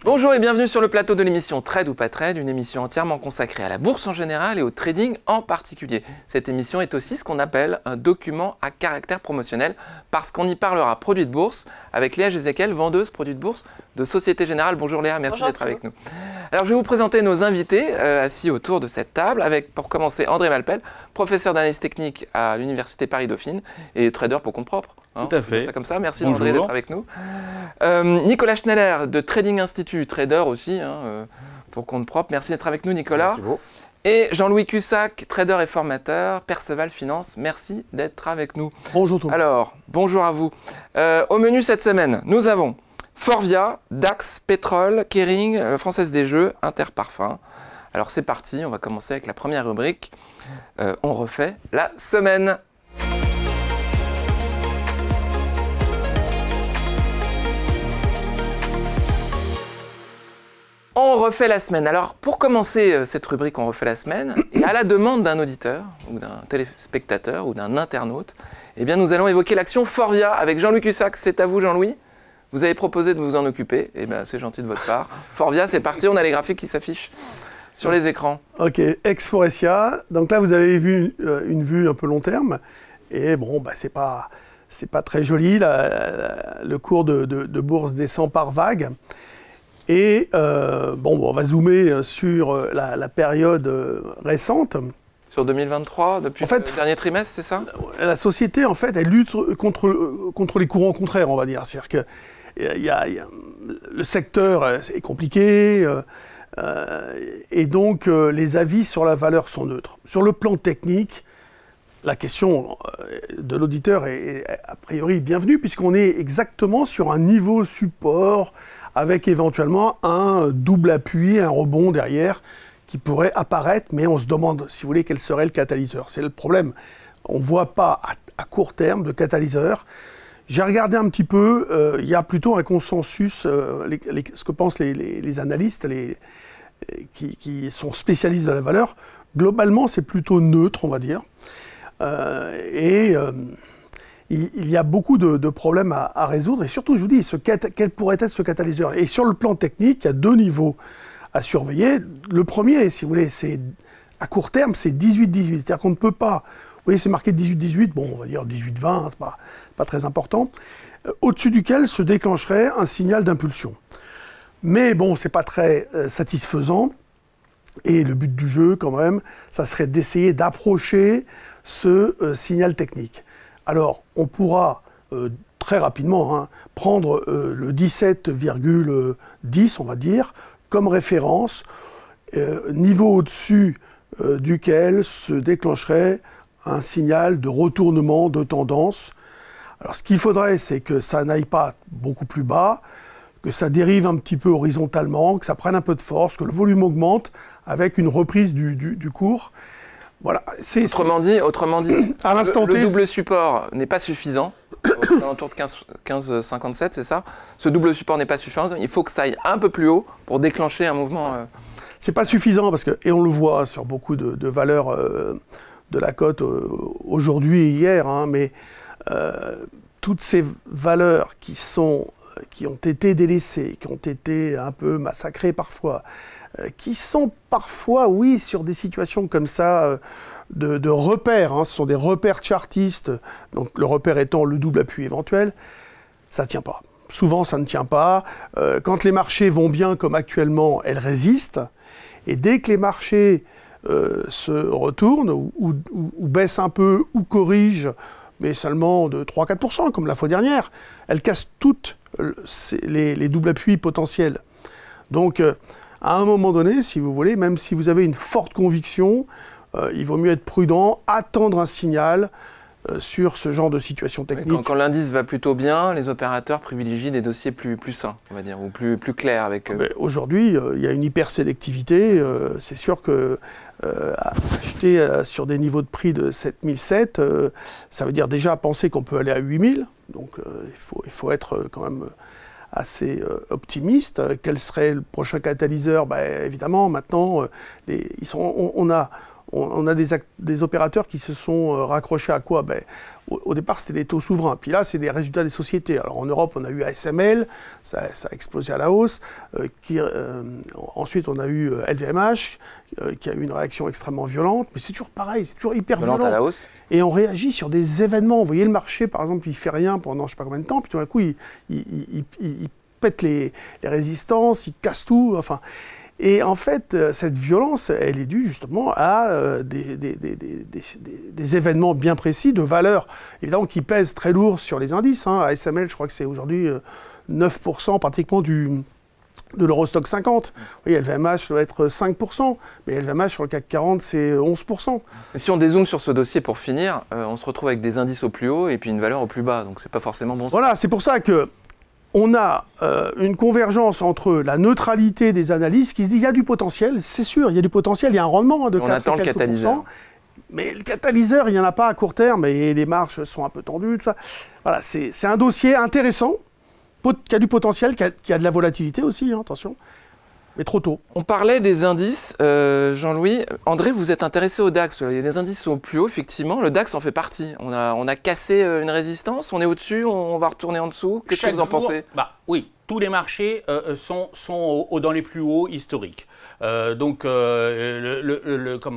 Bonjour et bienvenue sur le plateau de l'émission Trade ou pas Trade, une émission entièrement consacrée à la bourse en général et au trading en particulier. Cette émission est aussi ce qu'on appelle un document à caractère promotionnel parce qu'on y parlera produits de bourse avec Léa Gézéquel, vendeuse produits de bourse de Société Générale. Bonjour Léa, merci d'être avec nous. Alors je vais vous présenter nos invités assis autour de cette table avec pour commencer André Malpel, professeur d'analyse technique à l'Université Paris-Dauphine et trader pour compte propre. Tout à fait. Ça comme ça. Merci André d'être avec nous. Nicolas Schneller de Trading Institute, trader aussi pour compte propre. Merci d'être avec nous Nicolas. Merci. Et Jean-Louis Cussac, trader et formateur, Perceval Finance. Merci d'être avec nous. Bonjour tout le monde. Alors, bonjour à vous. Au menu cette semaine, nous avons Forvia, Dax, Pétrole, Kering, Française des Jeux, Interparfums. Alors c'est parti, on va commencer avec la première rubrique. On refait la semaine. On refait la semaine. Alors, pour commencer cette rubrique On refait la semaine, et à la demande d'un auditeur, ou d'un téléspectateur, ou d'un internaute, eh bien, nous allons évoquer l'action Forvia avec Jean-Louis Cussac. C'est à vous, Jean-Louis. Vous avez proposé de vous en occuper. Eh bien, c'est gentil de votre part. Forvia, c'est parti. On a les graphiques qui s'affichent sur les écrans. Ok, ex-Forestia. Donc là, vous avez vu une vue un peu long terme. Et bon, bah, c'est pas très joli. Le cours de bourse descend par vague. Et on va zoomer sur la période récente. Sur 2023, depuis le dernier trimestre, c'est ça? La société, en fait, elle lutte contre les courants contraires, on va dire. C'est-à-dire que le secteur est compliqué, et donc les avis sur la valeur sont neutres. Sur le plan technique, la question de l'auditeur est a priori bienvenue, puisqu'on est exactement sur un niveau support, avec éventuellement un double appui, un rebond derrière qui pourrait apparaître, mais on se demande, si vous voulez, quel serait le catalyseur. C'est le problème. On ne voit pas à court terme de catalyseur. J'ai regardé un petit peu, il y a plutôt un consensus, ce que pensent les analystes qui sont spécialistes de la valeur. Globalement, c'est plutôt neutre, on va dire. Il y a beaucoup de problèmes à résoudre. Et surtout, je vous dis, quel pourrait être ce catalyseur? Et sur le plan technique, il y a deux niveaux à surveiller. Le premier, si vous voulez, c'est à court terme, c'est 18-18. C'est-à-dire qu'on ne peut pas... Vous voyez, c'est marqué 18-18. Bon, on va dire 18-20, c'est pas très important. Au-dessus duquel se déclencherait un signal d'impulsion. Mais bon, c'est pas très satisfaisant. Et le but du jeu, quand même, ça serait d'essayer d'approcher ce signal technique. Alors, on pourra très rapidement prendre le 17,10, on va dire, comme référence, niveau au-dessus duquel se déclencherait un signal de retournement de tendance. Alors, ce qu'il faudrait, c'est que ça n'aille pas beaucoup plus bas, que ça dérive un petit peu horizontalement, que ça prenne un peu de force, que le volume augmente avec une reprise du cours. Voilà. Autrement dit, à l'instant T, le double support n'est pas suffisant, autour de 15,57, c'est ça? Ce double support n'est pas suffisant, il faut que ça aille un peu plus haut pour déclencher un mouvement. C'est pas suffisant, parce que, et on le voit sur beaucoup de valeurs de la cote aujourd'hui et hier, mais toutes ces valeurs qui ont été délaissées, qui ont été un peu massacrées parfois, qui sont parfois, oui, sur des situations comme ça, de repères, ce sont des repères chartistes, donc le repère étant le double appui éventuel, ça ne tient pas. Souvent, ça ne tient pas. Quand les marchés vont bien, comme actuellement, elles résistent, et dès que les marchés se retournent, ou baissent un peu, ou corrigent, mais seulement de 3-4%, comme la fois dernière, elles cassent toutes les doubles appuis potentiels. Donc, à un moment donné, si vous voulez, même si vous avez une forte conviction, il vaut mieux être prudent, attendre un signal sur ce genre de situation technique. Quand l'indice va plutôt bien, les opérateurs privilégient des dossiers plus sains, on va dire, ou plus clairs avec eux. Aujourd'hui, il y a une hyper-sélectivité. C'est sûr que acheter sur des niveaux de prix de 7007, ça veut dire déjà penser qu'on peut aller à 8000. Donc il faut être quand même assez optimiste. Quel serait le prochain catalyseur? Évidemment, maintenant, on a on a des opérateurs qui se sont raccrochés à quoi? Au départ, c'était les taux souverains. Puis là, c'est les résultats des sociétés. Alors en Europe, on a eu ASML, ça a explosé à la hausse. Ensuite, on a eu LVMH, qui a eu une réaction extrêmement violente. Mais c'est toujours pareil, c'est toujours hyper violent. À la hausse. Et on réagit sur des événements. Vous voyez, le marché, par exemple, il ne fait rien pendant je ne sais pas combien de temps. Puis tout d'un coup, il pète les résistances, il casse tout. Enfin... Et en fait, cette violence, elle est due justement à des événements bien précis, de valeurs, évidemment, qui pèsent très lourd sur les indices. ASML, je crois que c'est aujourd'hui 9% pratiquement de l'Eurostock 50. Vous voyez, LVMH doit être 5%, mais LVMH sur le CAC 40, c'est 11%. Et si on dézoome sur ce dossier pour finir, on se retrouve avec des indices au plus haut et puis une valeur au plus bas, donc c'est pas forcément bon. Voilà, c'est pour ça que on a une convergence entre la neutralité des analyses qui se dit il y a du potentiel, c'est sûr, il y a du potentiel, il y a un rendement de 4 on attend le catalyseur. Mais le catalyseur, il n'y en a pas à court terme et les marges sont un peu tendues. Tout ça. Voilà, c'est un dossier intéressant, qui a du potentiel, qui a de la volatilité aussi, attention. Mais trop tôt. On parlait des indices, Jean-Louis. André, vous êtes intéressé au DAX. Il y a des indices au plus haut, effectivement. Le DAX en fait partie. On a cassé une résistance, on est au-dessus, on va retourner en dessous. Qu'est-ce que vous en pensez? Oui, tous les marchés sont dans les plus hauts historiques. Comment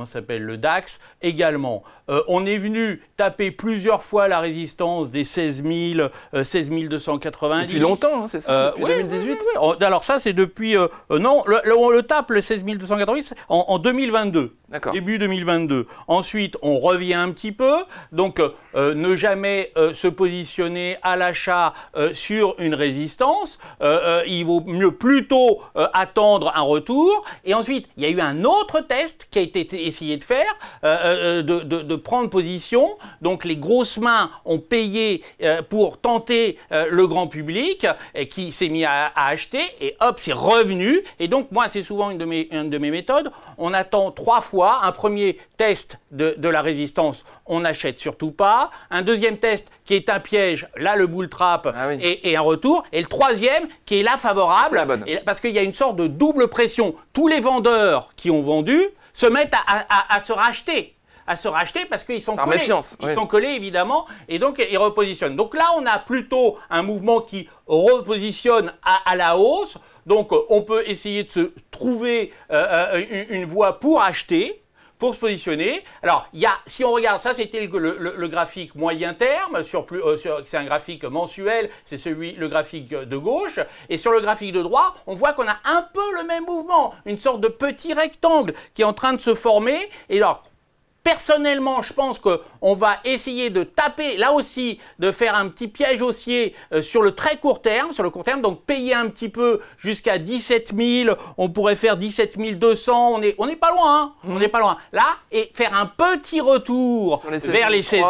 s'appelle, le DAX également. On est venu taper plusieurs fois la résistance des 16 290. Depuis longtemps, c'est ça, depuis 2018. Oui. Alors ça, c'est depuis... non, on le tape, le 16 290, en 2022. Début 2022. Ensuite, on revient un petit peu. Donc, ne jamais se positionner à l'achat sur une résistance. Il vaut mieux plutôt attendre un retour. Et ensuite, il y a eu un autre test qui a été essayé de faire, de prendre position. Donc, les grosses mains ont payé pour tenter le grand public et qui s'est mis à acheter. Et hop, c'est revenu. Et donc, moi, c'est souvent une de mes méthodes. On attend 3 fois. Un premier test de la résistance, on n'achète surtout pas. Un deuxième test qui est un piège, là le bull trap et un retour. Et le troisième qui est là favorable, parce qu'il y a une sorte de double pression. Tous les vendeurs qui ont vendu se mettent à se racheter. Parce qu'ils sont collés. Méfiance, ils sont collés, évidemment, et donc ils repositionnent. Donc là, on a plutôt un mouvement qui repositionne à la hausse. Donc on peut essayer de se trouver une voie pour acheter, pour se positionner. Alors, si on regarde, ça c'était le graphique moyen terme, c'est un graphique mensuel, c'est le graphique de gauche. Et sur le graphique de droite, on voit qu'on a un peu le même mouvement, une sorte de petit rectangle qui est en train de se former. Et alors, personnellement, je pense qu'on va essayer de taper, là aussi, de faire un petit piège haussier sur le très court terme, donc payer un petit peu jusqu'à 17 000, on pourrait faire 17 200, on n'est pas loin, on n'est pas loin. Là, et faire un petit retour vers les 16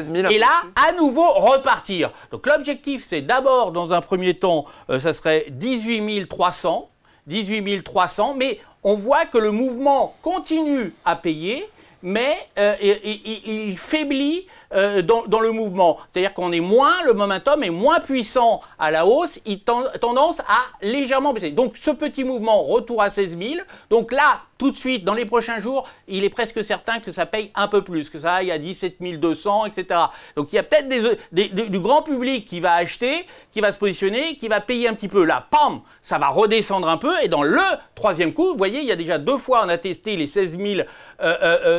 000, et là, à nouveau, repartir. Donc l'objectif, c'est d'abord, dans un premier temps, ça serait 18 300, mais on voit que le mouvement continue à payer, mais il faiblit dans le mouvement. C'est-à-dire qu'on est le momentum est moins puissant à la hausse, il tendance à légèrement baisser. Donc ce petit mouvement, retour à 16 000, donc là, tout de suite, dans les prochains jours, il est presque certain que ça paye un peu plus, que ça aille à 17 200, etc. Donc il y a peut-être du grand public qui va acheter, qui va se positionner, qui va payer un petit peu. Là, pam, ça va redescendre un peu, et dans le troisième coup, vous voyez, il y a déjà 2 fois, on a testé les 16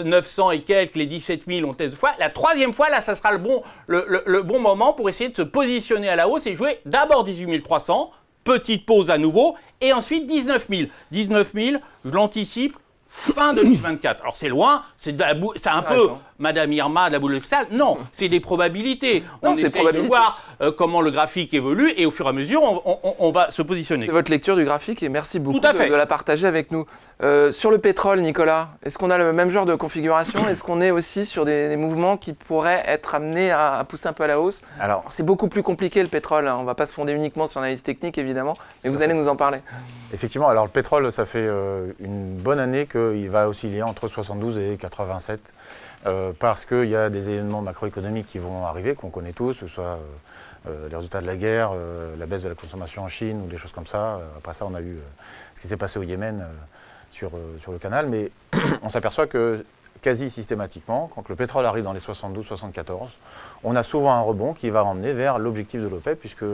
900 et quelques, les 17 000, on teste 2 fois. La troisième fois, là, ça sera le bon moment pour essayer de se positionner à la hausse et jouer d'abord 18 300, petite pause à nouveau, et ensuite 19 000. 19 000, je l'anticipe, fin 2024. Alors c'est loin, c'est un peu Madame Irma de la boule de cristal. Non, c'est des probabilités. On essaie de voir comment le graphique évolue et au fur et à mesure, on va se positionner. C'est votre lecture du graphique et merci beaucoup de la partager avec nous. Sur le pétrole, Nicolas, est-ce qu'on a le même genre de configuration? Est-ce qu'on est aussi sur des mouvements qui pourraient être amenés à pousser un peu à la hausse? Alors c'est beaucoup plus compliqué le pétrole, hein. On ne va pas se fonder uniquement sur l'analyse technique évidemment, mais vous allez nous en parler. Effectivement, alors le pétrole, ça fait une bonne année qu'il va osciller entre 72 et 87. Parce qu'il y a des événements macroéconomiques qui vont arriver, qu'on connaît tous, que ce soit les résultats de la guerre, la baisse de la consommation en Chine ou des choses comme ça. Après ça, on a eu ce qui s'est passé au Yémen sur le canal. Mais on s'aperçoit que quasi systématiquement, quand le pétrole arrive dans les 72-74, on a souvent un rebond qui va emmener vers l'objectif de l'OPEP, puisque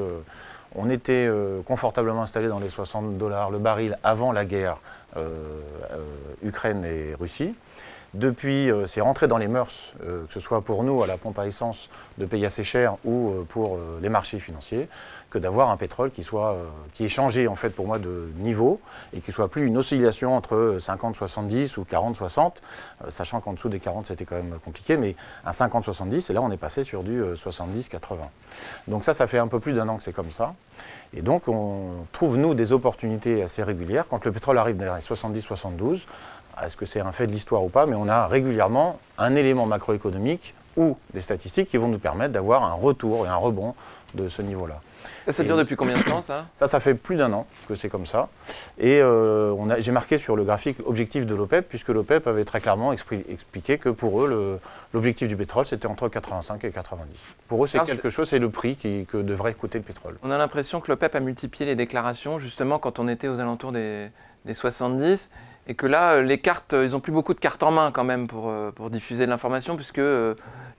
on était confortablement installé dans les 60 $ le baril avant la guerre Ukraine et Russie. Depuis, c'est rentré dans les mœurs, que ce soit pour nous à la pompe à essence de payer assez cher ou pour les marchés financiers, que d'avoir un pétrole qui ait changé en fait pour moi de niveau et qui soit plus une oscillation entre 50-70 ou 40-60, sachant qu'en dessous des 40 c'était quand même compliqué, mais un 50-70 et là on est passé sur du 70-80. Donc ça fait un peu plus d'1 an que c'est comme ça. Et donc on trouve nous des opportunités assez régulières. Quand le pétrole arrive dans les 70-72, est-ce que c'est un fait de l'histoire ou pas, mais on a régulièrement un élément macroéconomique ou des statistiques qui vont nous permettre d'avoir un retour et un rebond de ce niveau-là. Ça dure depuis combien de temps, ça? Ça fait plus d'1 an que c'est comme ça. Et j'ai marqué sur le graphique objectif de l'OPEP, puisque l'OPEP avait très clairement expliqué que pour eux, l'objectif du pétrole, c'était entre 85 et 90. Pour eux, c'est quelque chose, c'est le prix que devrait coûter le pétrole. On a l'impression que l'OPEP a multiplié les déclarations, justement, quand on était aux alentours des 70. Et que là, les cartes, ils n'ont plus beaucoup de cartes en main quand même pour diffuser de l'information, puisque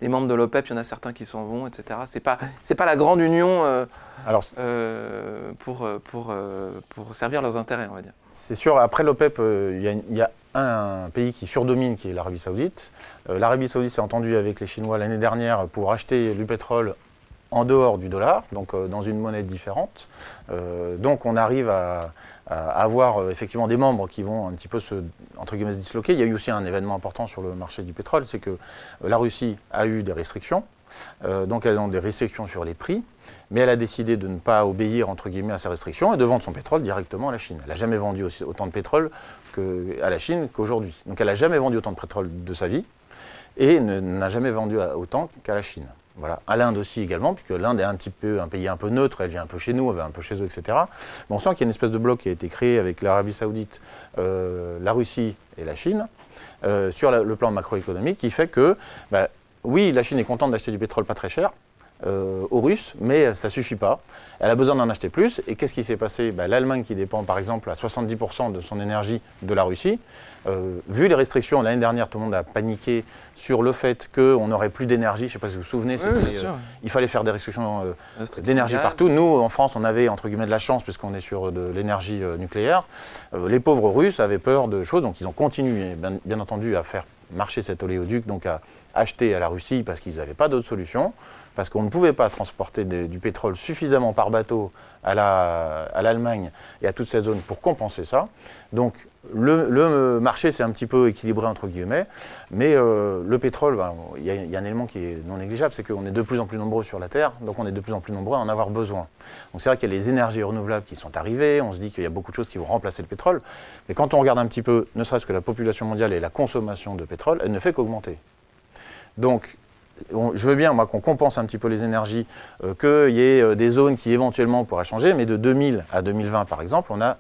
les membres de l'OPEP, il y en a certains qui s'en vont, etc. C'est pas la grande union pour servir leurs intérêts, on va dire. C'est sûr, après l'OPEP, il y a un pays qui surdomine, qui est l'Arabie Saoudite. L'Arabie Saoudite s'est entendue avec les Chinois l'année dernière pour acheter du pétrole en dehors du dollar, donc dans une monnaie différente. Donc on arrive à avoir effectivement des membres qui vont un petit peu entre guillemets, se disloquer. Il y a eu aussi un événement important sur le marché du pétrole, c'est que la Russie a eu des restrictions, donc elle a des restrictions sur les prix, mais elle a décidé de ne pas obéir entre guillemets à ces restrictions et de vendre son pétrole directement à la Chine. Elle n'a jamais vendu autant de pétrole à la Chine qu'aujourd'hui. Donc elle n'a jamais vendu autant de pétrole de sa vie et n'a jamais vendu autant qu'à la Chine. Voilà. À l'Inde aussi également, puisque l'Inde est un pays un peu neutre, elle vient un peu chez nous, elle va un peu chez eux, etc. Mais on sent qu'il y a une espèce de bloc qui a été créé avec l'Arabie Saoudite, la Russie et la Chine, sur le plan macroéconomique, qui fait que, oui, la Chine est contente d'acheter du pétrole pas très cher aux Russes, mais ça ne suffit pas. Elle a besoin d'en acheter plus. Et qu'est-ce qui s'est passé? L'Allemagne, qui dépend par exemple à 70% de son énergie de la Russie, vu les restrictions, l'année dernière, tout le monde a paniqué sur le fait qu'on n'aurait plus d'énergie. Je ne sais pas si vous vous souvenez, il fallait faire des restrictions d'énergie partout. Nous, en France, on avait entre guillemets de la chance, puisqu'on est sur de l'énergie nucléaire. Les pauvres Russes avaient peur de choses, donc ils ont continué, bien entendu, à faire marcher cet oléoduc, donc à acheter à la Russie parce qu'ils n'avaient pas d'autre solution, parce qu'on ne pouvait pas transporter du pétrole suffisamment par bateau à l'Allemagne et à toute cette zone pour compenser ça. Donc le marché s'est un petit peu équilibré entre guillemets, mais le pétrole, il y a un élément qui est non négligeable, c'est qu'on est de plus en plus nombreux sur la Terre, donc on est de plus en plus nombreux à en avoir besoin. Donc c'est vrai qu'il y a les énergies renouvelables qui sont arrivées, on se dit qu'il y a beaucoup de choses qui vont remplacer le pétrole, mais quand on regarde un petit peu, ne serait-ce que la population mondiale et la consommation de pétrole, elle ne fait qu'augmenter. Donc, je veux bien, moi, qu'on compense un petit peu les énergies, qu'il y ait des zones qui éventuellement pourraient changer, mais de 2000 à 2020, par exemple, on a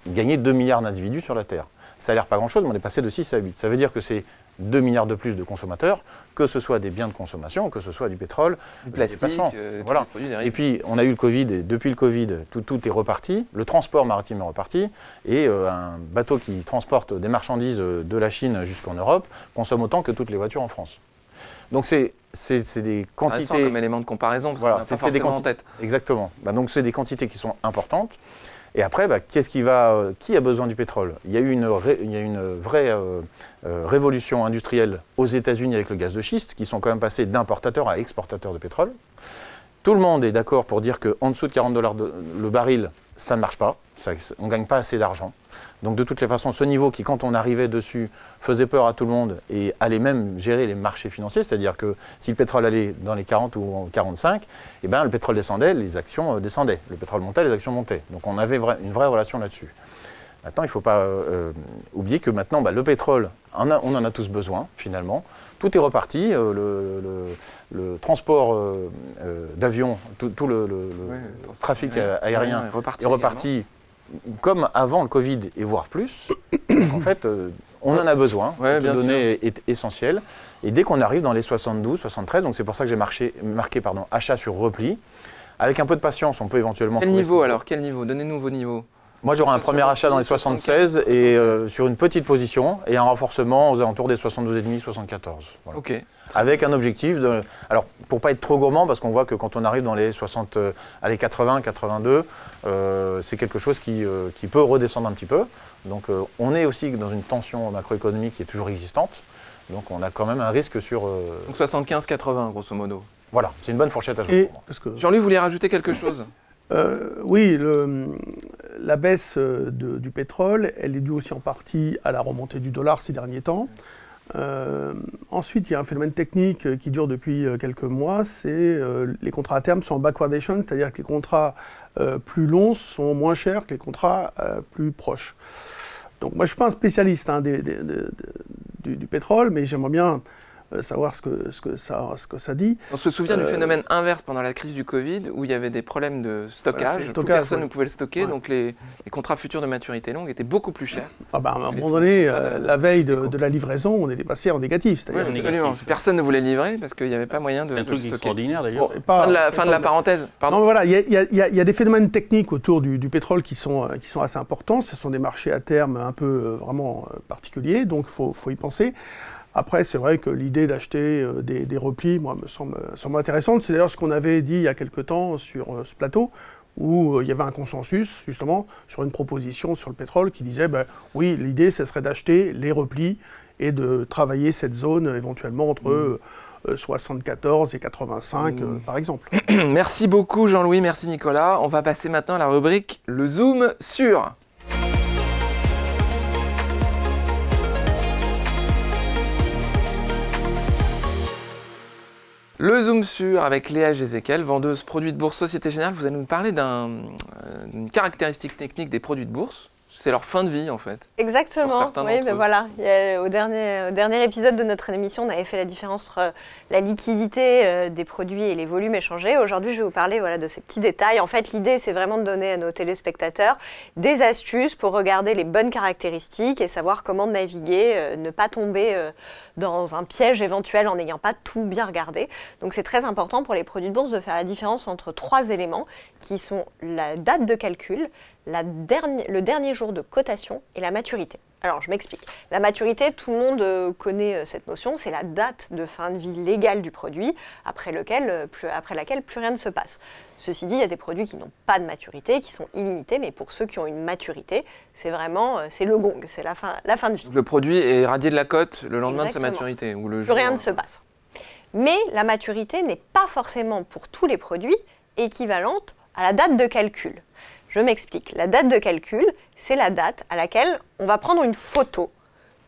gagné 2 milliards d'individus sur la Terre. Ça a l'air pas grand-chose, mais on est passé de 6 à 8. Ça veut dire que c'est 2 milliards de plus de consommateurs, que ce soit des biens de consommation, que ce soit du pétrole, du plastique, voilà. Et puis, on a eu le Covid, et depuis le Covid, tout est reparti. Le transport maritime est reparti, et un bateau qui transporte des marchandises de la Chine jusqu'en Europe consomme autant que toutes les voitures en France. Donc c'est des quantités... comme élément de comparaison, parce qu'on n'a pas forcément en tête. Exactement. Donc c'est des quantités qui sont importantes. Et après, qui a besoin du pétrole? Il y a eu une vraie révolution industrielle aux États-Unis avec le gaz de schiste, qui sont quand même passés d'importateurs à exportateurs de pétrole. Tout le monde est d'accord pour dire qu'en dessous de 40 $ le baril, ça ne marche pas. On ne gagne pas assez d'argent. Donc de toutes les façons, ce niveau qui, quand on arrivait dessus, faisait peur à tout le monde et allait même gérer les marchés financiers, c'est-à-dire que si le pétrole allait dans les 40 ou 45, eh ben, le pétrole descendait, les actions descendaient. Le pétrole montait, les actions montaient. Donc on avait une vraie relation là-dessus. Maintenant, il ne faut pas oublier que maintenant, le pétrole, on en a tous besoin, finalement. Tout est reparti, le transport d'avions, tout le trafic aérien est reparti comme avant le Covid et voire plus. Donc, en fait, on en a besoin, cette donnée est essentielle. Et dès qu'on arrive dans les 72, 73, donc c'est pour ça que j'ai marqué achat sur repli, avec un peu de patience, on peut éventuellement... Quel niveau alors? Quel niveau? Donnez-nous vos niveaux. Moi, j'aurai un premier achat dans les 76 et sur une petite position et un renforcement aux alentours des 72,5, 74. Voilà. Ok. Avec un objectif de... Alors, pour pas être trop gourmand, parce qu'on voit que quand on arrive dans les 80, 82, c'est quelque chose qui peut redescendre un petit peu. Donc, on est aussi dans une tension macroéconomique qui est toujours existante. Donc, on a quand même un risque sur... Donc 75-80, grosso modo. Voilà, c'est une bonne fourchette à jouer. Jean-Louis, vous voulez rajouter quelque chose? Oui, la baisse du pétrole, elle est due aussi en partie à la remontée du dollar ces derniers temps. Ensuite, il y a un phénomène technique qui dure depuis quelques mois, c'est les contrats à terme sont en backwardation, c'est-à-dire que les contrats plus longs sont moins chers que les contrats plus proches. Donc moi, je ne suis pas un spécialiste du pétrole, mais j'aimerais bien savoir ce que ça dit. On se souvient du phénomène inverse pendant la crise du Covid, où il y avait des problèmes de stockage, voilà, plus personne ne pouvait le stocker, donc les contrats futurs de maturité longue étaient beaucoup plus chers. À un moment donné, la veille de la livraison, on était passé en négatif. Oui, absolument. Personne ne voulait livrer parce qu'il n'y avait pas moyen de un le truc stocker. Extraordinaire d'ailleurs. Fin de la parenthèse. Pardon. Non, voilà, il y a des phénomènes techniques autour du pétrole qui sont assez importants. Ce sont des marchés à terme un peu vraiment particuliers, donc il faut y penser. Après, c'est vrai que l'idée d'acheter des replis, moi, me semble intéressante. C'est d'ailleurs ce qu'on avait dit il y a quelque temps sur ce plateau, où il y avait un consensus, justement, sur une proposition sur le pétrole qui disait, oui, l'idée, ce serait d'acheter les replis et de travailler cette zone éventuellement entre 74 et 85, par exemple. Merci beaucoup, Jean-Louis. Merci, Nicolas. On va passer maintenant à la rubrique « Le Zoom sur ». Le Zoom sur avec Léa Gézéquel, vendeuse produits de bourse Société Générale. Vous allez nous parler d'une caractéristique technique des produits de bourse. C'est leur fin de vie en fait. Exactement, oui, ben voilà. Au dernier épisode de notre émission, on avait fait la différence entre la liquidité des produits et les volumes échangés. Aujourd'hui, je vais vous parler de ces petits détails. En fait, l'idée, c'est vraiment de donner à nos téléspectateurs des astuces pour regarder les bonnes caractéristiques et savoir comment naviguer, ne pas tomber dans un piège éventuel en n'ayant pas tout bien regardé. Donc c'est très important pour les produits de bourse de faire la différence entre 3 éléments qui sont la date de calcul, le dernier jour de cotation et la maturité. Alors je m'explique. La maturité, tout le monde connaît cette notion, c'est la date de fin de vie légale du produit après laquelle plus rien ne se passe. Ceci dit, il y a des produits qui n'ont pas de maturité, qui sont illimités, mais pour ceux qui ont une maturité, c'est vraiment c'est le gong, c'est la fin de vie. Donc le produit est radié de la cote le lendemain Exactement. de sa maturité ou le plus jour. Rien ne se passe. Mais la maturité n'est pas forcément pour tous les produits équivalente à la date de calcul. Je m'explique. La date de calcul, c'est la date à laquelle on va prendre une photo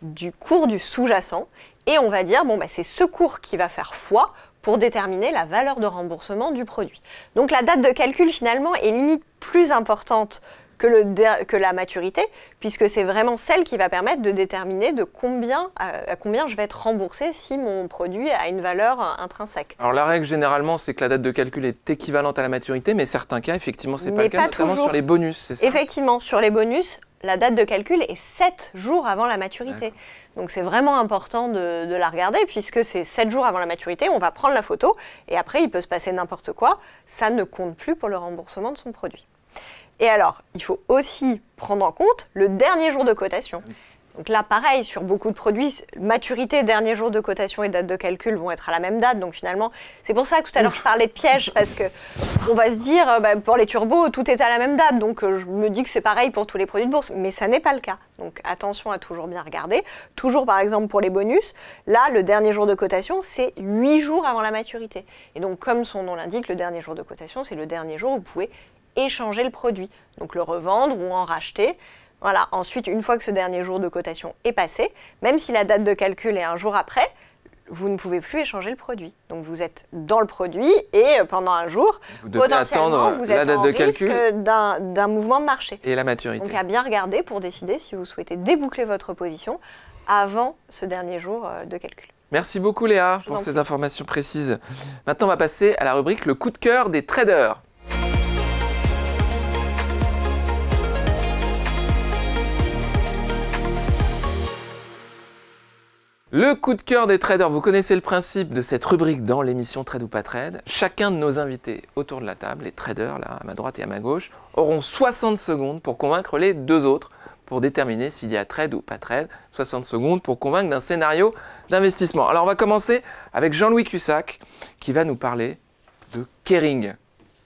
du cours du sous-jacent et on va dire, c'est ce cours qui va faire foi pour déterminer la valeur de remboursement du produit. Donc la date de calcul, finalement, est limite plus importante que la maturité, puisque c'est vraiment celle qui va permettre de déterminer à combien je vais être remboursé si mon produit a une valeur intrinsèque. Alors la règle généralement, c'est que la date de calcul est équivalente à la maturité, mais certains cas, effectivement, c'est pas le cas, notamment toujours. Sur les bonus, c'est ça? Effectivement, sur les bonus, la date de calcul est 7 jours avant la maturité. Donc c'est vraiment important de la regarder, puisque c'est 7 jours avant la maturité, on va prendre la photo, et après il peut se passer n'importe quoi, ça ne compte plus pour le remboursement de son produit. Et alors, il faut aussi prendre en compte le dernier jour de cotation. Donc là, pareil, sur beaucoup de produits, maturité, dernier jour de cotation et date de calcul vont être à la même date. Donc finalement, c'est pour ça que tout à l'heure, je parlais de piège, parce qu'on va se dire, pour les turbos, tout est à la même date. Donc je me dis que c'est pareil pour tous les produits de bourse. Mais ça n'est pas le cas. Donc attention à toujours bien regarder. Toujours, par exemple, pour les bonus, là, le dernier jour de cotation, c'est 8 jours avant la maturité. Et donc, comme son nom l'indique, le dernier jour de cotation, c'est le dernier jour où vous pouvez échanger le produit, donc le revendre ou en racheter. Voilà. Ensuite, une fois que ce dernier jour de cotation est passé, même si la date de calcul est un jour après, vous ne pouvez plus échanger le produit. Donc vous êtes dans le produit et pendant un jour, potentiellement, vous êtes en risque d'un mouvement de marché. Et la maturité. Donc à bien regarder pour décider si vous souhaitez déboucler votre position avant ce dernier jour de calcul. Merci beaucoup Léa pour ces informations précises. Maintenant, on va passer à la rubrique Le coup de cœur des traders. Le coup de cœur des traders, vous connaissez le principe de cette rubrique dans l'émission Trade ou pas Trade. Chacun de nos invités autour de la table, les traders là à ma droite et à ma gauche, auront 60 secondes pour convaincre les deux autres pour déterminer s'il y a trade ou pas trade. 60 secondes pour convaincre d'un scénario d'investissement. Alors on va commencer avec Jean-Louis Cussac qui va nous parler de Kering,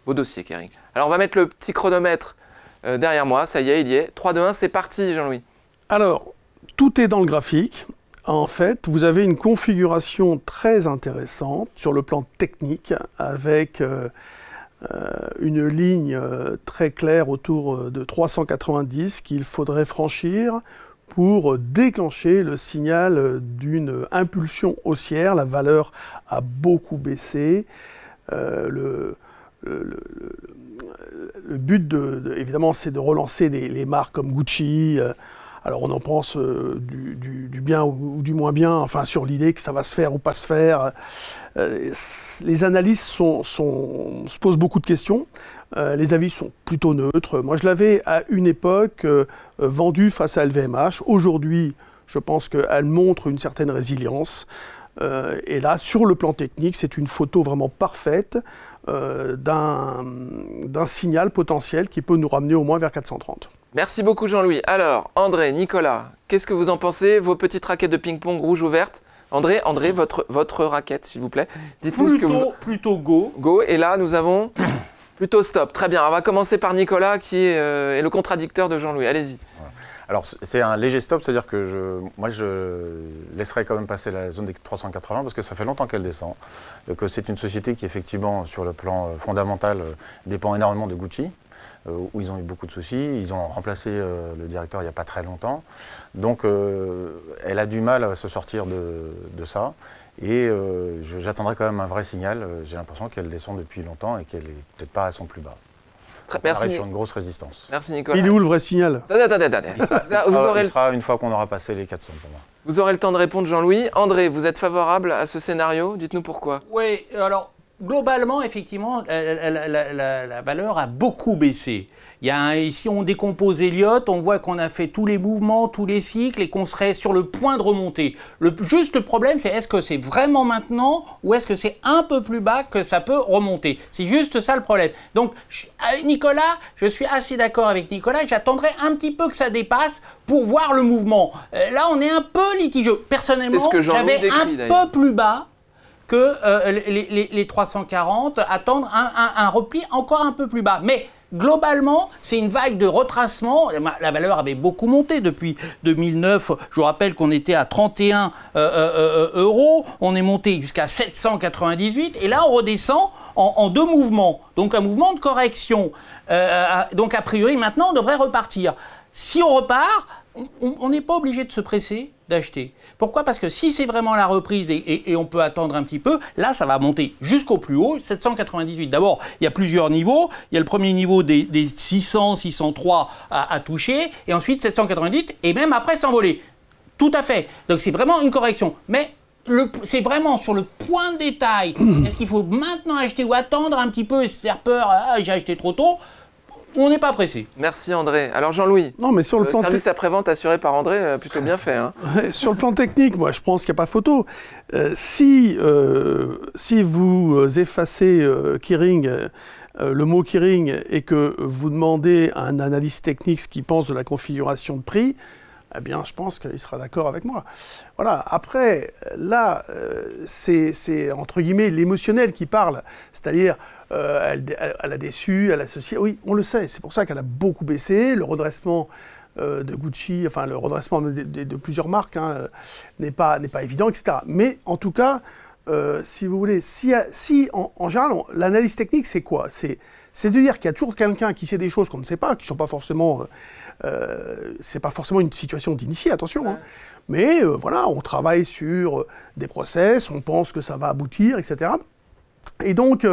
vos dossiers Kering. Alors on va mettre le petit chronomètre derrière moi, ça y est, il y est. 3, 2, 1, c'est parti Jean-Louis. Alors, tout est dans le graphique. En fait, vous avez une configuration très intéressante sur le plan technique avec une ligne très claire autour de 390 qu'il faudrait franchir pour déclencher le signal d'une impulsion haussière. La valeur a beaucoup baissé. Le but, évidemment, c'est de relancer les marques comme Gucci. Alors on en pense du bien ou du moins bien, enfin sur l'idée que ça va se faire ou pas se faire. Les analystes se posent beaucoup de questions. Les avis sont plutôt neutres. Moi je l'avais à une époque vendue face à LVMH. Aujourd'hui, je pense qu'elle montre une certaine résilience. Et là, sur le plan technique, c'est une photo vraiment parfaite d'un signal potentiel qui peut nous ramener au moins vers 430. Merci beaucoup Jean-Louis. Alors, André, Nicolas, qu'est-ce que vous en pensez? Vos petites raquettes de ping-pong rouge ou verte? André, votre raquette, s'il vous plaît. Dites-nous ce que vous... Plutôt go. Go. Et là, nous avons plutôt stop. Très bien. On va commencer par Nicolas, qui est le contradicteur de Jean-Louis. Allez-y. Alors, c'est un léger stop, c'est-à-dire que moi, je laisserai quand même passer la zone des 380 parce que ça fait longtemps qu'elle descend. Que c'est une société qui, effectivement, sur le plan fondamental, dépend énormément de Gucci. Où ils ont eu beaucoup de soucis. Ils ont remplacé le directeur il n'y a pas très longtemps. Donc, elle a du mal à se sortir de ça. Et j'attendrai quand même un vrai signal. J'ai l'impression qu'elle descend depuis longtemps et qu'elle n'est peut-être pas à son plus bas. Merci. On arrive sur une grosse résistance. Merci Nicolas. Il est où le vrai signal? Attendez. Il sera une fois qu'on aura passé les 400 pour moi. Vous aurez le temps de répondre Jean-Louis. André, vous êtes favorable à ce scénario? Dites-nous pourquoi. Oui, alors... Globalement, effectivement, la valeur a beaucoup baissé. Si on décompose Elliott, on voit qu'on a fait tous les mouvements, tous les cycles et qu'on serait sur le point de remonter. Juste le problème, c'est est-ce que c'est vraiment maintenant ou est-ce que c'est un peu plus bas que ça peut remonter? C'est juste ça le problème. Donc, Nicolas, je suis assez d'accord avec Nicolas. J'attendrai un petit peu que ça dépasse pour voir le mouvement. Là, on est un peu litigieux. Personnellement, j'avais un peu plus bas que les 340, attendre un repli encore un peu plus bas. Mais globalement, c'est une vague de retracement. La valeur avait beaucoup monté depuis 2009. Je vous rappelle qu'on était à 31 €. On est monté jusqu'à 798. Et là, on redescend en deux mouvements. Donc, un mouvement de correction. Donc, a priori, maintenant, on devrait repartir. Si on repart, on n'est pas obligé de se presser d'acheter. Pourquoi? Parce que si c'est vraiment la reprise et on peut attendre un petit peu, là, ça va monter jusqu'au plus haut, 798. D'abord, il y a plusieurs niveaux. Il y a le premier niveau des 600, 603 à toucher, et ensuite 798, et même après s'envoler. Tout à fait. Donc, c'est vraiment une correction. Mais c'est vraiment sur le point de détail. Est-ce qu'il faut maintenant acheter ou attendre un petit peu et se faire peur? J'ai acheté trop tôt. On n'est pas pressé. Merci André. Alors Jean-Louis, non, mais sur le plan service après-vente assuré par André, plutôt bien fait. Hein. Sur le plan technique, moi je pense qu'il n'y a pas photo. Si vous effacez Kering, le mot Kering, et que vous demandez à un analyste technique ce qu'il pense de la configuration de prix, eh bien je pense qu'il sera d'accord avec moi. Voilà. Après, là, c'est entre guillemets l'émotionnel qui parle. C'est-à-dire, elle a déçu, elle a ceci. Oui, on le sait. C'est pour ça qu'elle a beaucoup baissé. Le redressement de Gucci, enfin le redressement de plusieurs marques n'est pas évident, etc. Mais en tout cas, si vous voulez, en général, l'analyse technique, c'est quoi? C'est de dire qu'il y a toujours quelqu'un qui sait des choses qu'on ne sait pas, qui ne sont pas forcément... c'est pas forcément une situation d'initié, attention. Ouais. Hein. Mais voilà, on travaille sur des process, on pense que ça va aboutir, etc. Et donc,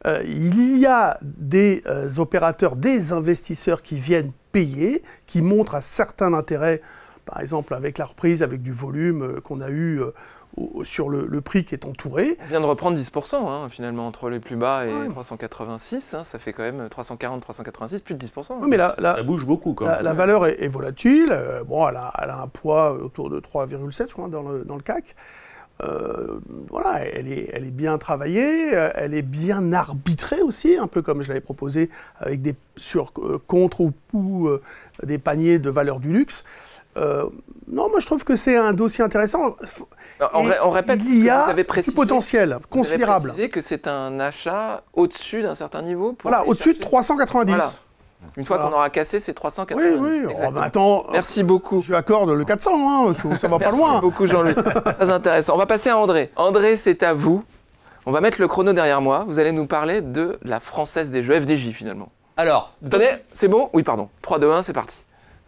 il y a des opérateurs, des investisseurs qui viennent payer, qui montrent un certain intérêt, par exemple avec la reprise, avec du volume qu'on a eu sur le prix qui est entouré. On vient de reprendre 10%, hein, finalement, entre les plus bas et 386, hein, ça fait quand même 340, 386, plus de 10%. Oui, mais ça bouge beaucoup quand même. La valeur est volatile. Bon, elle a un poids autour de 3,7, je crois, dans le CAC. Voilà, elle est bien travaillée, elle est bien arbitrée aussi, un peu comme je l'avais proposé avec des contre ou des paniers de valeur du luxe. Non, moi je trouve que c'est un dossier intéressant. On répète il y a vous avez précisé, du potentiel considérable. Vous avez précisé que c'est un achat au-dessus d'un certain niveau. Voilà, au-dessus de 390. Voilà. Une fois qu'on aura cassé, c'est 390. Oui, oui. Oh, attends, merci beaucoup. Je lui accorde le 400, hein, ça va pas loin. Merci beaucoup Jean-Louis, très intéressant. On va passer à André. André, c'est à vous. On va mettre le chrono derrière moi. Vous allez nous parler de la Française des Jeux, FDJ finalement. Alors, tenez, c'est bon? Oui, pardon. 3, 2, 1, c'est parti.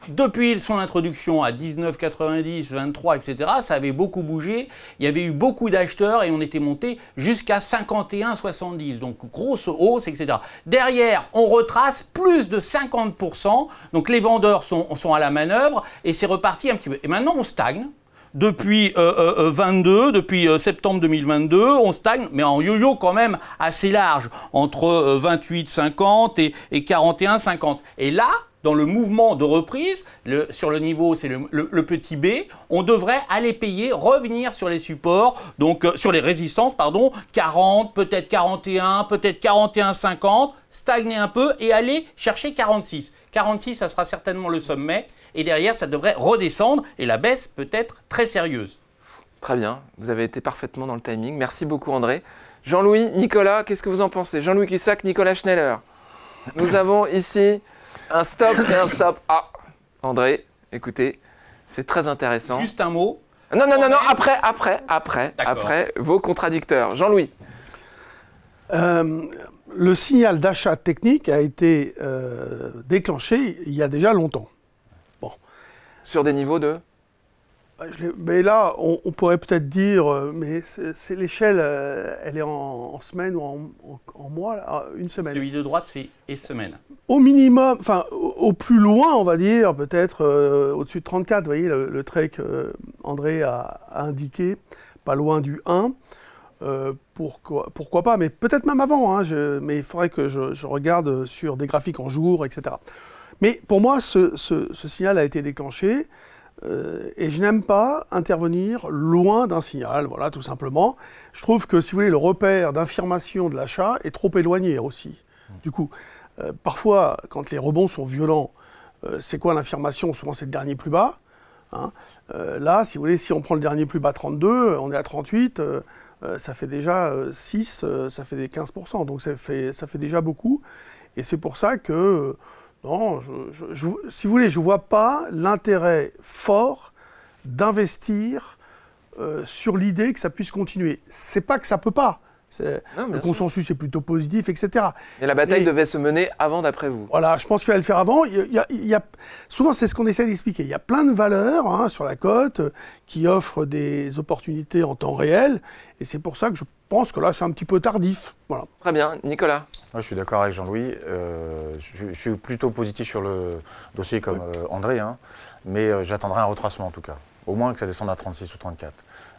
Depuis son introduction à 19,90, 23, etc., ça avait beaucoup bougé. Il y avait eu beaucoup d'acheteurs et on était monté jusqu'à 51,70. Donc, grosse hausse, etc. Derrière, on retrace plus de 50%. Donc, les vendeurs sont à la manœuvre et c'est reparti un petit peu. Et maintenant, on stagne. Depuis depuis septembre 2022, on stagne, mais en yo-yo quand même assez large, entre 28,50 et 41,50. Et là, dans le mouvement de reprise, sur le niveau, c'est le petit b, on devrait aller payer, revenir sur les supports, donc sur les résistances, pardon, 40, peut-être 41, peut-être 41,50, stagner un peu et aller chercher 46. 46, ça sera certainement le sommet, et derrière, ça devrait redescendre, et la baisse peut être très sérieuse. Très bien, vous avez été parfaitement dans le timing. Merci beaucoup André. Jean-Louis, Nicolas, qu'est-ce que vous en pensez? Jean-Louis Cussac, Nicolas Schneller. Nous avons ici un stop et un stop. Ah, André, écoutez, c'est très intéressant. Juste un mot. Non, après, vos contradicteurs. Jean-Louis. Le signal d'achat technique a été déclenché il y a déjà longtemps. Bon. Sur des niveaux de? Mais là, on pourrait peut-être dire, mais c'est l'échelle, elle est en semaine ou en mois, là, une semaine. Celui de droite, c'est semaine. Au minimum, enfin, au plus loin, on va dire, peut-être au-dessus de 34, vous voyez, le trait qu'André a indiqué, pas loin du 1. Pourquoi pas, mais peut-être même avant, hein, mais il faudrait que je regarde sur des graphiques en jour, etc. Mais pour moi, ce signal a été déclenché. Et je n'aime pas intervenir loin d'un signal, voilà, tout simplement. Je trouve que, si vous voulez, le repère d'infirmation de l'achat est trop éloigné aussi. Du coup, parfois, quand les rebonds sont violents, c'est quoi l'infirmation? Souvent, c'est le dernier plus bas. Hein. Là, si vous voulez, si on prend le dernier plus bas 32, on est à 38, ça fait déjà 6, ça fait des 15%. Donc, ça fait déjà beaucoup. Et c'est pour ça que... Non, si vous voulez, je ne vois pas l'intérêt fort d'investir sur l'idée que ça puisse continuer. C'est pas que ça ne peut pas. Le consensus est plutôt positif, etc. Et la bataille devait se mener avant, d'après vous? Voilà, je pense qu'il va le faire avant. Souvent, c'est ce qu'on essaie d'expliquer. Il y a plein de valeurs sur la cote qui offrent des opportunités en temps réel. Et c'est pour ça que je pense que là, c'est un petit peu tardif. Voilà. Très bien. Nicolas? Moi, je suis d'accord avec Jean-Louis. Je suis plutôt positif sur le dossier comme André, hein, mais j'attendrai un retracement en tout cas. Au moins que ça descende à 36 ou 34.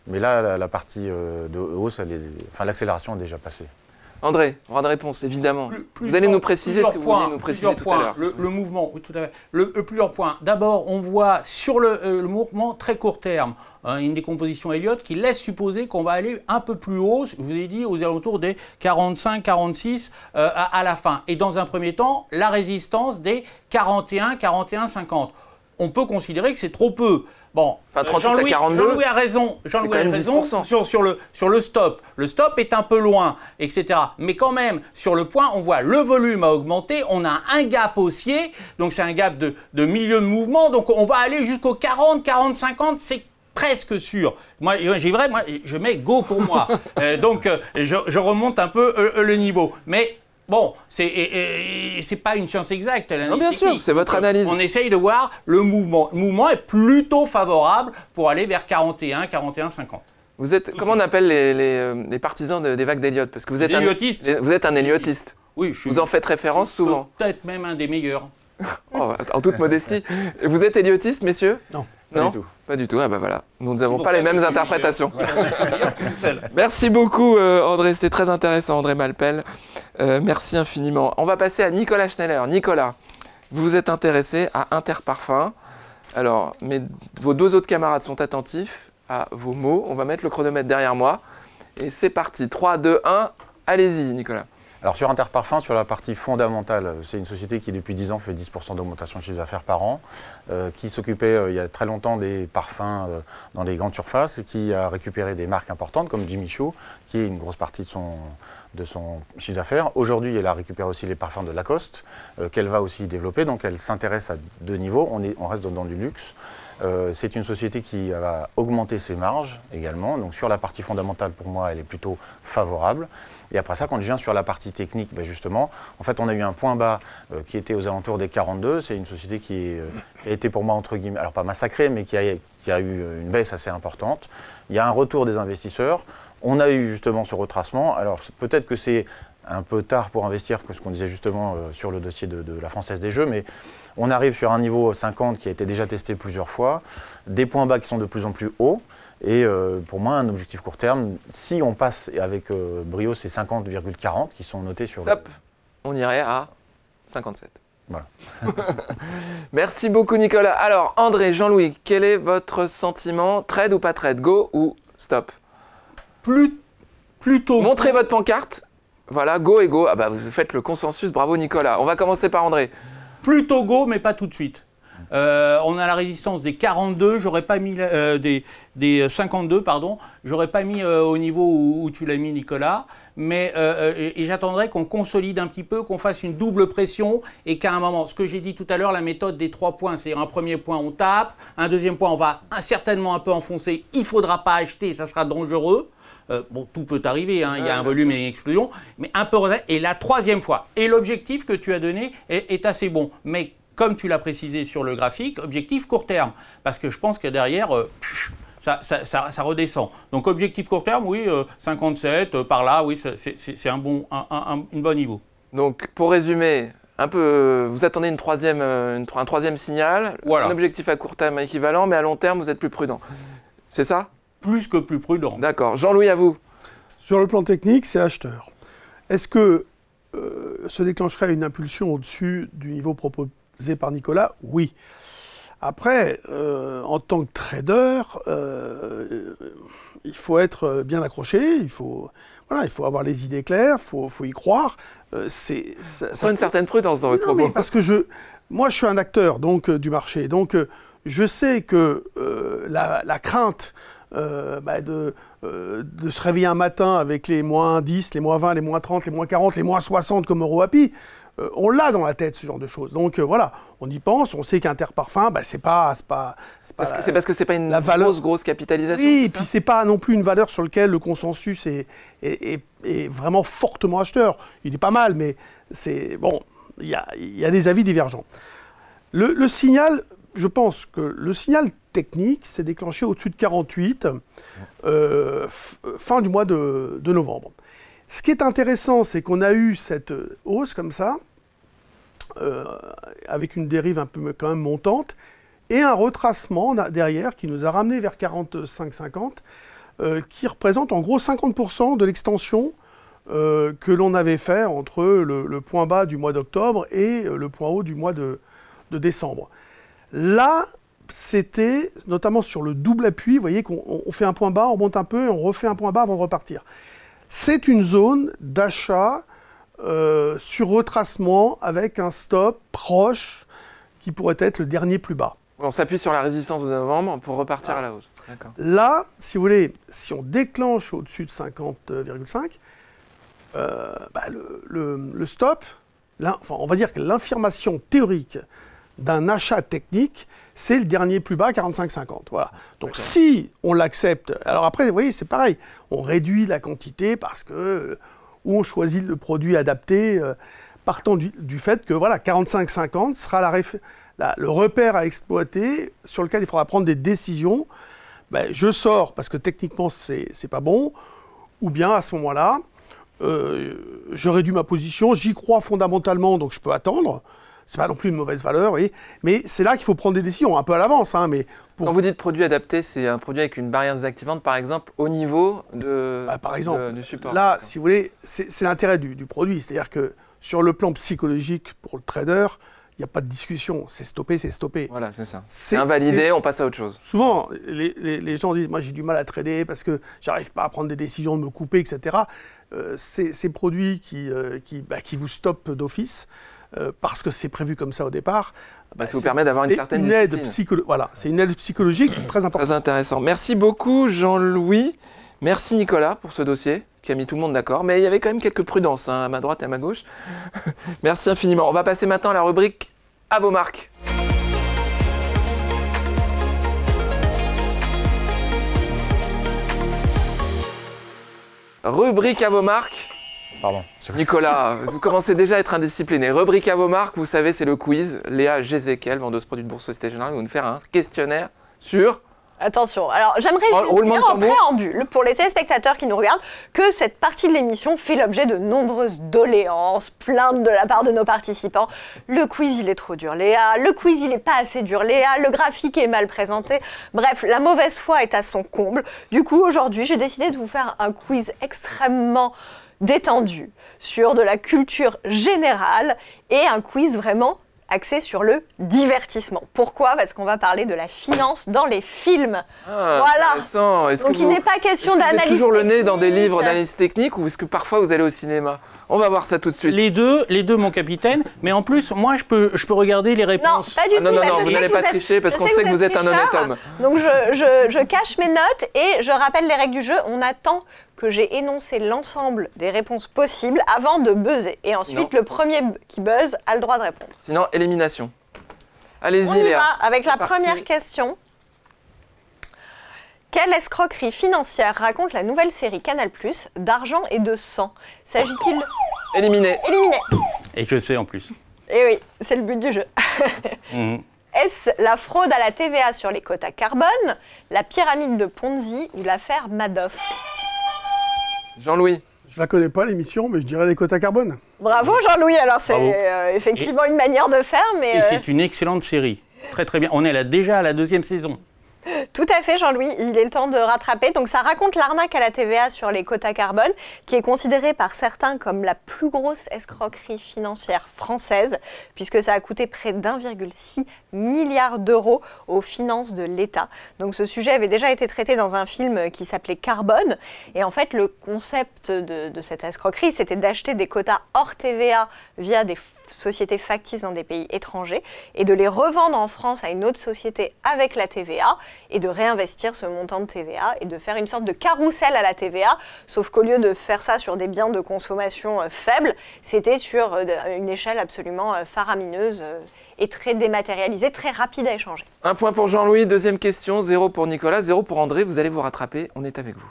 Mais là, la partie de hausse, l'accélération est déjà passée. André, droit de réponse, évidemment. Vous allez nous préciser ce que vous vouliez nous préciser tout à l'heure. Le mouvement, oui, tout à fait. Plusieurs points. D'abord, on voit sur le mouvement très court terme, une décomposition Elliott qui laisse supposer qu'on va aller un peu plus haut, je vous ai dit, aux alentours des 45, 46 à la fin. Et dans un premier temps, la résistance des 41, 41, 50. On peut considérer que c'est trop peu. Bon, enfin, Jean-Louis a raison, sur le stop. Le stop est un peu loin, etc. Mais quand même, sur le point, on voit le volume a augmenté, on a un gap haussier, donc c'est un gap de milieu de mouvement, donc on va aller jusqu'au 40, 40, 50, c'est presque sûr. Moi, je mets go pour moi. Donc, je remonte un peu le niveau. Mais... Bon, c'est pas une science exacte. Non, bien sûr, c'est votre analyse. On essaye de voir le mouvement. Le mouvement est plutôt favorable pour aller vers 41, 41, 50. Vous êtes, comment on appelle les partisans des vagues d'Elliott? Parce que vous êtes un Elliottiste. Oui, vous en faites référence souvent. Peut-être même un des meilleurs. En toute modestie. Vous êtes Elliottiste, messieurs? Non. Non, du tout. pas du tout. Ah bah voilà, nous n'avons Bon, pas les ça, mêmes c'est interprétations. Voilà. Merci beaucoup André, c'était très intéressant André Malpel. Merci infiniment. On va passer à Nicolas Schneller. Nicolas, vous vous êtes intéressé à Interparfums. Alors, vos deux autres camarades sont attentifs à vos mots. On va mettre le chronomètre derrière moi. Et c'est parti. 3, 2, 1. Allez-y Nicolas. Alors sur Interparfums, sur la partie fondamentale, c'est une société qui depuis 10 ans fait 10% d'augmentation de chiffre d'affaires par an, qui s'occupait il y a très longtemps des parfums dans les grandes surfaces, et qui a récupéré des marques importantes comme Jimmy Choo, qui est une grosse partie de son chiffre d'affaires. Aujourd'hui, elle a récupéré aussi les parfums de Lacoste, qu'elle va aussi développer, donc elle s'intéresse à deux niveaux, on reste dans du luxe. C'est une société qui va augmenter ses marges également, donc sur la partie fondamentale, pour moi, elle est plutôt favorable. Et après ça, quand je viens sur la partie technique, ben justement, en fait, on a eu un point bas qui était aux alentours des 42. C'est une société qui a été pour moi, entre guillemets, alors pas massacrée, mais qui a eu une baisse assez importante. Il y a un retour des investisseurs. On a eu justement ce retracement. Alors peut-être que c'est un peu tard pour investir que ce qu'on disait justement sur le dossier de la Française des Jeux, mais on arrive sur un niveau 50 qui a été déjà testé plusieurs fois, des points bas qui sont de plus en plus hauts. Et pour moi, un objectif court terme, si on passe avec brio, c'est 50,40 qui sont notés sur Hop, on irait à 57. Voilà. Merci beaucoup Nicolas. Alors André, Jean-Louis, quel est votre sentiment? Trade ou pas trade? Go ou stop? Plutôt. Montrez votre pancarte. Voilà, go et go. Ah bah vous faites le consensus, bravo Nicolas. On va commencer par André. Plutôt go, mais pas tout de suite. On a la résistance des 42, j'aurais pas mis des 52, pardon, j'aurais pas mis au niveau où tu l'as mis Nicolas, mais et j'attendrai qu'on consolide un petit peu, qu'on fasse une double pression et qu'à un moment, ce que j'ai dit tout à l'heure, la méthode des 3 points, c'est un premier point on tape, un deuxième point on va certainement un peu enfoncer, il faudra pas acheter, ça sera dangereux. Bon, tout peut arriver, hein, il y a un volume et une explosion, mais un peu et la troisième fois. Et l'objectif que tu as donné est assez bon, mais comme tu l'as précisé sur le graphique, objectif court terme, parce que je pense que derrière, ça redescend. Donc objectif court terme, oui, 57, par là, oui, c'est un bon niveau. Donc pour résumer, un peu, vous attendez un troisième signal, voilà. Un objectif à court terme équivalent, mais à long terme, vous êtes plus prudent. C'est ça? Plus que plus prudent. D'accord. Jean-Louis, à vous. Sur le plan technique, c'est acheteur. Est-ce que se déclencherait une impulsion au-dessus du niveau proposé par Nicolas? Oui. Après, en tant que trader, il faut être bien accroché, il faut avoir les idées claires, il faut y croire. Ça une certaine prudence dans votre propos. Parce que moi, je suis un acteur donc, du marché, donc je sais que la crainte de se réveiller un matin avec les moins 10, les moins 20, les moins 30, les moins 40, les moins 60 comme EuroAPI, on l'a dans la tête, ce genre de choses. Donc voilà, on y pense, on sait qu'Interparfums, c'est parce que c'est pas une grosse capitalisation. Oui, et puis c'est pas non plus une valeur sur laquelle le consensus est vraiment fortement acheteur. Il est pas mal, mais c'est bon, il y a des avis divergents. Le signal, je pense que le signal technique s'est déclenché au-dessus de 48 fin du mois de novembre. Ce qui est intéressant, c'est qu'on a eu cette hausse comme ça, avec une dérive un peu quand même montante, et un retracement derrière qui nous a ramené vers 45-50, qui représente en gros 50% de l'extension que l'on avait fait entre le point bas du mois d'octobre et le point haut du mois de décembre. Là, c'était notamment sur le double appui, vous voyez qu'on fait un point bas, on remonte un peu et on refait un point bas avant de repartir. C'est une zone d'achat sur retracement avec un stop proche qui pourrait être le dernier plus bas. On s'appuie sur la résistance de novembre pour repartir à la hausse. Là, si vous voulez, si on déclenche au-dessus de 50,5, le stop, on va dire que l'affirmation théorique d'un achat technique, c'est le dernier plus bas, 45,50. Voilà. Donc si on l'accepte, alors après, vous voyez, c'est pareil, on réduit la quantité parce que, ou on choisit le produit adapté, partant du fait que voilà, 45,50 sera le repère à exploiter sur lequel il faudra prendre des décisions. Je sors parce que techniquement, c'est pas bon, ou bien à ce moment-là, je réduis ma position, j'y crois fondamentalement, donc je peux attendre. c'est pas non plus une mauvaise valeur, vous voyez. Mais c'est là qu'il faut prendre des décisions, un peu à l'avance. Hein, mais Quand vous dites produit adapté, c'est un produit avec une barrière désactivante, par exemple, au niveau par exemple, du support. Là, si vous voulez, c'est l'intérêt du produit. C'est-à-dire que sur le plan psychologique, pour le trader, il n'y a pas de discussion. C'est stoppé, c'est stoppé. Voilà, c'est ça. C'est invalidé, on passe à autre chose. Souvent, les gens disent « moi j'ai du mal à trader parce que j'arrive pas à prendre des décisions, de me couper, etc. » Ces produits qui vous stoppent d'office, parce que c'est prévu comme ça au départ, ça vous permet d'avoir une certaine discipline. Voilà, c'est une aide psychologique très importante. Très intéressant. Merci beaucoup Jean-Louis. Merci Nicolas pour ce dossier qui a mis tout le monde d'accord. Mais il y avait quand même quelques prudences à ma droite et à ma gauche. Merci infiniment. On va passer maintenant à la rubrique « À vos marques ». Rubrique « À vos marques ». Pardon. Nicolas, vous commencez déjà à être indiscipliné. Rubrique à vos marques, vous savez, c'est le quiz. Léa Gézéquel, vendeuse produit de Bourse Société Générale, va nous faire un questionnaire sur... Attention, alors j'aimerais juste dire en préambule, pour les téléspectateurs qui nous regardent, que cette partie de l'émission fait l'objet de nombreuses doléances, plaintes de la part de nos participants. Le quiz, il est trop dur, Léa. Le quiz, il n'est pas assez dur, Léa. Le graphique est mal présenté. Bref, la mauvaise foi est à son comble. Du coup, aujourd'hui, j'ai décidé de vous faire un quiz extrêmement détendu sur de la culture générale et un quiz vraiment axé sur le divertissement. Pourquoi ? Parce qu'on va parler de la finance dans les films. Intéressant. Donc il n'est pas question d'analyse. Vous avez toujours le nez dans des livres d'analyse technique ou est-ce que parfois vous allez au cinéma ? On va voir ça tout de suite. Les deux, mon capitaine. Mais en plus, moi, je peux regarder les réponses. Non, pas du tout. Non, vous n'allez pas tricher parce qu'on sait que vous êtes un honnête homme. Donc je cache mes notes et je rappelle les règles du jeu. On attend que j'ai énoncé l'ensemble des réponses possibles avant de buzzer. Et ensuite, le premier qui buzz a le droit de répondre. Sinon, élimination. Allez-y, On y Léa. va avec la première question. Quelle escroquerie financière raconte la nouvelle série Canal+, d'argent et de sang ? S'agit-il... Éliminé. Éliminé. Et je sais en plus. Eh oui, c'est le but du jeu. Est-ce la fraude à la TVA sur les quotas carbone, la pyramide de Ponzi ou l'affaire Madoff ? Jean-Louis. Je la connais pas l'émission, mais je dirais les quotas carbone. Bravo Jean-Louis, alors c'est effectivement une manière de faire, mais... Et c'est une excellente série. Très très bien. On est déjà à la 2e saison. Tout à fait Jean-Louis, il est le temps de rattraper. Donc ça raconte l'arnaque à la TVA sur les quotas carbone, qui est considérée par certains comme la plus grosse escroquerie financière française, puisque ça a coûté près d'1,6 milliard d'euros aux finances de l'État. Donc ce sujet avait déjà été traité dans un film qui s'appelait Carbone. Et en fait, le concept de cette escroquerie, c'était d'acheter des quotas hors TVA via des sociétés factices dans des pays étrangers et de les revendre en France à une autre société avec la TVA et de réinvestir ce montant de TVA et de faire une sorte de carrousel à la TVA, sauf qu'au lieu de faire ça sur des biens de consommation faibles, c'était sur une échelle absolument faramineuse et très dématérialisée, très rapide à échanger. Un point pour Jean-Louis, deuxième question, 0 pour Nicolas, 0 pour André, vous allez vous rattraper, on est avec vous.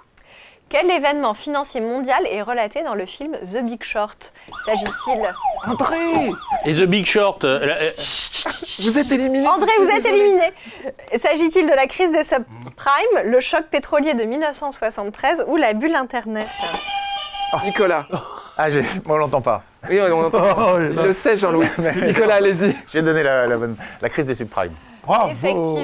Quel événement financier mondial est relaté dans le film The Big Short ? S'agit-il... André ! Et The Big Short... Vous êtes éliminé. André, vous êtes éliminé. S'agit-il de la crise des subprimes, le choc pétrolier de 1973 ou la bulle Internet ? Nicolas. On l'entend pas. Oui, on entend. Il le sait, Jean-Louis. Nicolas, allez-y. J'ai donné la crise des subprimes. Bravo.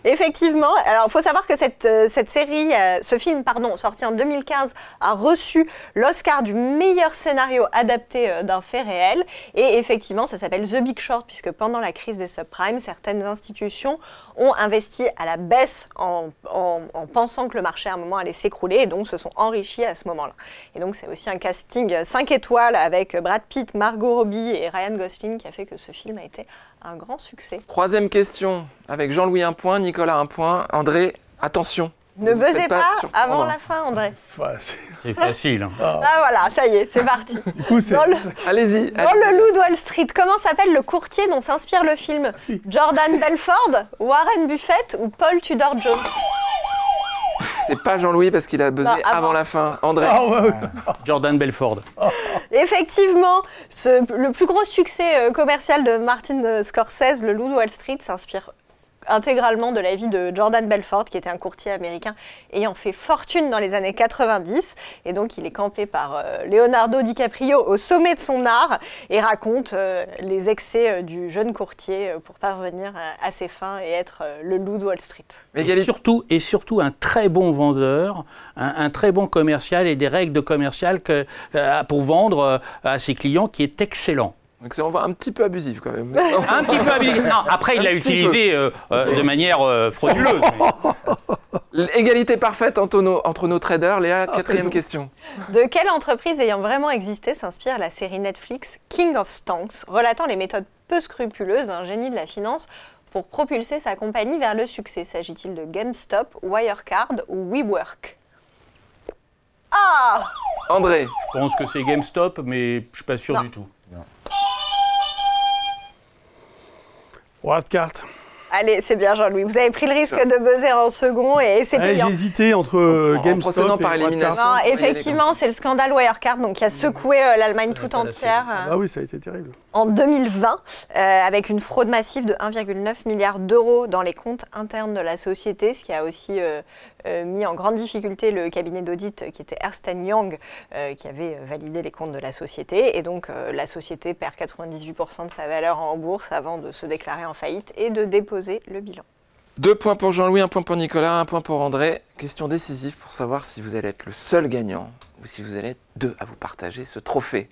Effectivement. Alors, il faut savoir que cette série, ce film, sorti en 2015, a reçu l'Oscar du meilleur scénario adapté d'un fait réel. Et effectivement, ça s'appelle The Big Short, puisque pendant la crise des subprimes, certaines institutions ont investi à la baisse en pensant que le marché à un moment allait s'écrouler et donc se sont enrichis à ce moment-là. Et donc, c'est aussi un casting 5 étoiles avec Brad Pitt, Margot Robbie et Ryan Gosling qui a fait que ce film a été un grand succès. Troisième question, avec Jean-Louis 1 point, Nicolas 1 point. André, attention. Ne buzzez pas avant la fin, André. C'est facile. Ah voilà, ça y est, c'est parti. Du coup, Allez-y. Dans Le Loup de Wall Street, comment s'appelle le courtier dont s'inspire le film ? Jordan Belfort, Warren Buffett ou Paul Tudor Jones ? C'est pas Jean-Louis parce qu'il a buzzé avant la fin. André. Jordan Belfort. Effectivement, le plus gros succès commercial de Martin Scorsese, Le Loup de Wall Street, s'inspire intégralement de la vie de Jordan Belfort, qui était un courtier américain ayant fait fortune dans les années 90. Et donc, il est campé par Leonardo DiCaprio au sommet de son art et raconte les excès du jeune courtier pour parvenir à ses fins et être le loup de Wall Street. Et surtout un très bon vendeur, un très bon commercial et des règles de commercial pour vendre à ses clients qui est excellent. Donc c'est un petit peu abusif quand même. Un petit peu abusif. Non, après, il l'a utilisé de manière frauduleuse. Égalité parfaite entre nos traders. Léa, quatrième question. De quelle entreprise ayant vraiment existé s'inspire la série Netflix King of Stonks, relatant les méthodes peu scrupuleuses d'un génie de la finance pour propulser sa compagnie vers le succès? S'agit-il de GameStop, Wirecard ou WeWork? Ah! André. Je pense que c'est GameStop, mais je ne suis pas sûr du tout. Non. Wirecard. Allez, c'est bien Jean-Louis. Vous avez pris le risque de buzzer en second et c'est payant. J'ai hésité entre GameStop procédant et par élimination. Non, effectivement, c'est le scandale Wirecard qui a secoué l'Allemagne tout entière. Ah oui, ça a été terrible. En 2020, avec une fraude massive de 1,9 milliard d'euros dans les comptes internes de la société, ce qui a aussi mis en grande difficulté le cabinet d'audit qui était Ernst & Young, qui avait validé les comptes de la société. Et donc, la société perd 98% de sa valeur en bourse avant de se déclarer en faillite et de déposer le bilan. 2 points pour Jean-Louis, 1 point pour Nicolas, 1 point pour André. Question décisive pour savoir si vous allez être le seul gagnant ou si vous allez être 2 à vous partager ce trophée.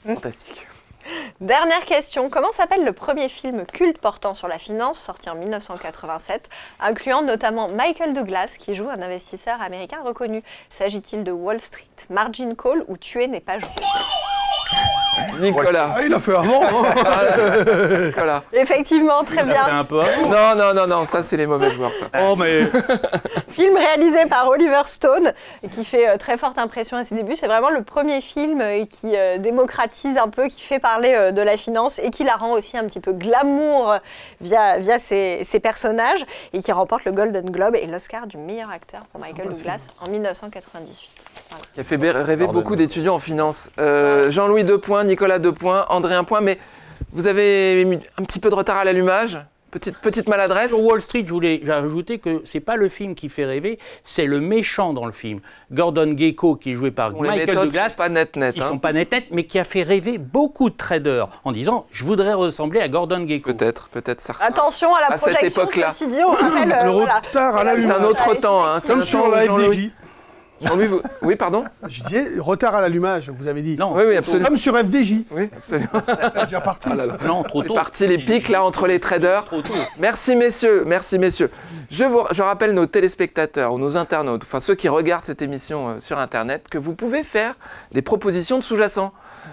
Fantastique. Dernière question. Comment s'appelle le premier film culte portant sur la finance, sorti en 1987, incluant notamment Michael Douglas, qui joue un investisseur américain reconnu? S'agit-il de Wall Street, Margin Call ou Tuer n'est pas joué? Nicolas. Ah, il a fait avant. Nicolas. Effectivement, très Il a fait bien. un peu avant. Non, ça c'est les mauvais joueurs ça. Oh, mais Film réalisé par Oliver Stone, qui fait très forte impression à ses débuts. C'est vraiment le premier film qui démocratise un peu, qui fait parler de la finance et qui la rend aussi un petit peu glamour via ses personnages et qui remporte le Golden Globe et l'Oscar du meilleur acteur pour Michael Douglas en 1998. Voilà. Qui a fait rêver beaucoup d'étudiants en finance. Jean-Louis 2 points, Nicolas 2 points, André 1 point, mais vous avez mis un petit peu de retard à l'allumage. Petite maladresse. sur Wall Street, je voulais ajouter que c'est pas le film qui fait rêver, c'est le méchant dans le film. Gordon Gekko, qui est joué par Bon, les Michael méthodes Douglas. sont pas net. Ils sont pas net, mais qui a fait rêver beaucoup de traders en disant « je voudrais ressembler à Gordon Gekko ». Peut-être certains. Attention à la À cette projection, époque-là. ceci dit, on rappelle... Le voilà. retard à C'est l'allumage. un autre temps, hein. C'est Comme un sur temps, la Jean-Louis. FDJ. Jean-Louis, oui, pardon. Je disais retard à l'allumage, vous avez dit. Non, Oui, absolument. Comme sur FDJ. Oui, absolument. C'est déjà parti. Ah là là. non, trop C'est tôt. parti les pics là entre les traders. Trop tôt. Merci messieurs. Je rappelle nos téléspectateurs ou nos internautes, enfin ceux qui regardent cette émission sur Internet, que vous pouvez faire des propositions de sous-jacents,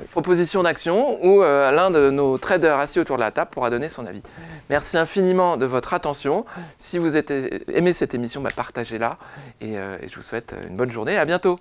propositions d'action où l'un de nos traders assis autour de la table pourra donner son avis. Merci infiniment de votre attention. Si vous aimez cette émission, partagez-la et je vous souhaite une bonne journée. À bientôt.